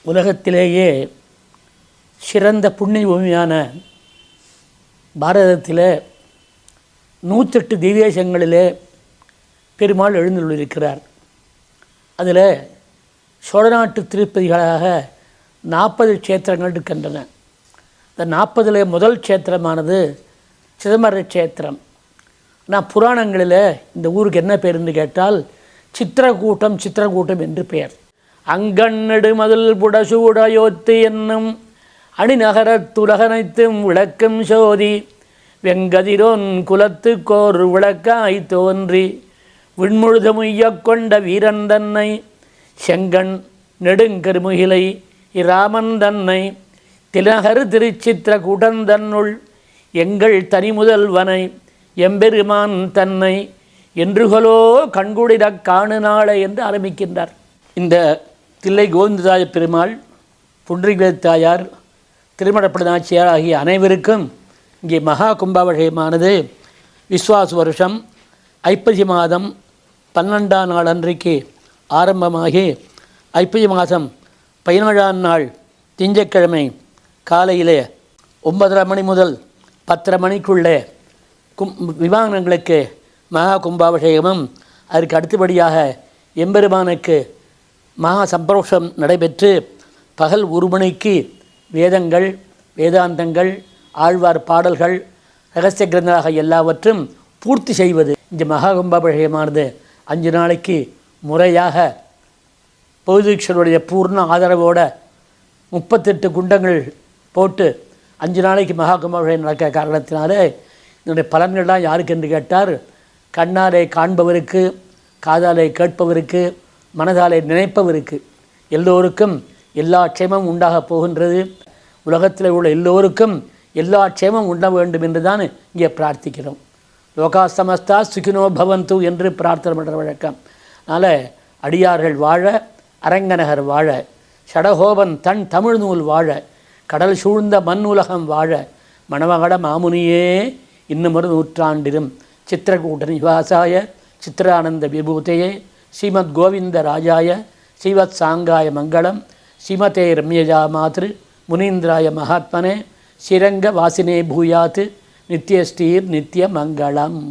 உலகத்திலேயே சிறந்த புண்ணிய பூமியான பாரதத்தில் 108 திவ்யதேசங்களிலே பெருமாள் எழுந்துள்ளிருக்கிறார். அதில் சோழநாட்டு திருப்பதிகளாக 40 க்ஷேத்திரங்கள் இருக்கின்றன. இந்த 40ல் முதல் க்ஷேத்திரமானது சிதம்பர க்ஷேத்திரம். ஆனால் புராணங்களில் இந்த ஊருக்கு என்ன பேருன்னு கேட்டால் சித்திரக்கூட்டம் என்று பெயர். அங்கண்ணடு மதில் புடசூடையோத்து என்னும் அணிநகரத்துலகனைத்தும் விளக்கும் சோதி வெங்கதிரோன் குலத்துக்கோர் விளக்காய் தோன்றி விண்முழுதமுய்யக் கொண்ட வீரன் தன்னை செங்கண் நெடுங்கருமுகிலை இராமன் தன்னை திலகரு திருச்சித்திர கூட்டந்தன்னுள் எங்கள் தனிமுதல்வனை எம்பெருமான் தன்னை என்றுகளோ கண்குளிரக் காணு நாளை என்று ஆரம்பிக்கின்றார். இந்த தில்லை கோவிந்தராஜ பெருமாள், புண்டரீகதாயார் தாயார், திருமணப்பட நாச்சியார் ஆகிய அனைவருக்கும் இங்கே மகா கும்பாபிஷேகமானது விஸ்வாச வருஷம் ஐப்பசி மாதம் 12ஆம் நாள் அன்றைக்கு ஆரம்பமாகி ஐப்பசி மாதம் 17ஆம் நாள் திங்கட்கிழமை காலையிலே 9:30 மணி முதல் 10:30 மணிக்குள்ளே விமானங்களுக்கு மகா கும்பாபிஷேகமும் அதற்கு அடுத்தபடியாக எம்பெருமானுக்கு மகா சம்பரோஷம் நடைபெற்று பகல் 1 மணிக்கு வேதங்கள், வேதாந்தங்கள், ஆழ்வார் பாடல்கள், ரகசிய கிரந்தமாக எல்லாவற்றும் பூர்த்தி செய்வது. இந்த மகா கும்பாபிஷேகமானது 5 நாளைக்கு முறையாக பௌதீக்ஷருடைய பூர்ண ஆதரவோடு 38 குண்டங்கள் போட்டு 5 நாளைக்கு மகா கும்பாபிஷேகம் நடக்க காரணத்தினாலே இதனுடைய பலன்கள்லாம் யாருக்கு என்று கேட்டார், கண்ணாலே காண்பவருக்கு, காதாலே கேட்பவருக்கு, மனதாலே நினைப்பவருக்கு எல்லோருக்கும் எல்லா க்ஷேமமும் உண்டாக போகின்றது. உலகத்தில் உள்ள எல்லோருக்கும் எல்லா க்ஷேமம் உண்ட வேண்டும் என்று தான் இங்கே பிரார்த்திக்கிறோம். லோகா சமஸ்தா சுகினோ பவந்து என்று பிரார்த்தனை பண்ணுற வழக்கம். அதனால் அடியார்கள் வாழ, அரங்கநகர் வாழ, ஷடகோபன் தன் தமிழ் நூல் வாழ, கடல் சூழ்ந்த மண் உலகம் வாழ, மணமகட மாமுனியே இன்னுமொரு நூற்றாண்டிலும் சித்திரக்கூட்ட நிவாசாய சித்திரானந்த விபூதையே ஸ்ரீமத் கோவிந்த ராஜாய ஸ்ரீவத் சாங்காய மங்களம் ஸ்ரீமதே ரம்யஜா மாத்ரு முனீந்திராய மகாத்மனே ஸ்ரீரங்க வாசினே பூயாத் நித்யஸ்ரீர் நித்ய மங்களம்.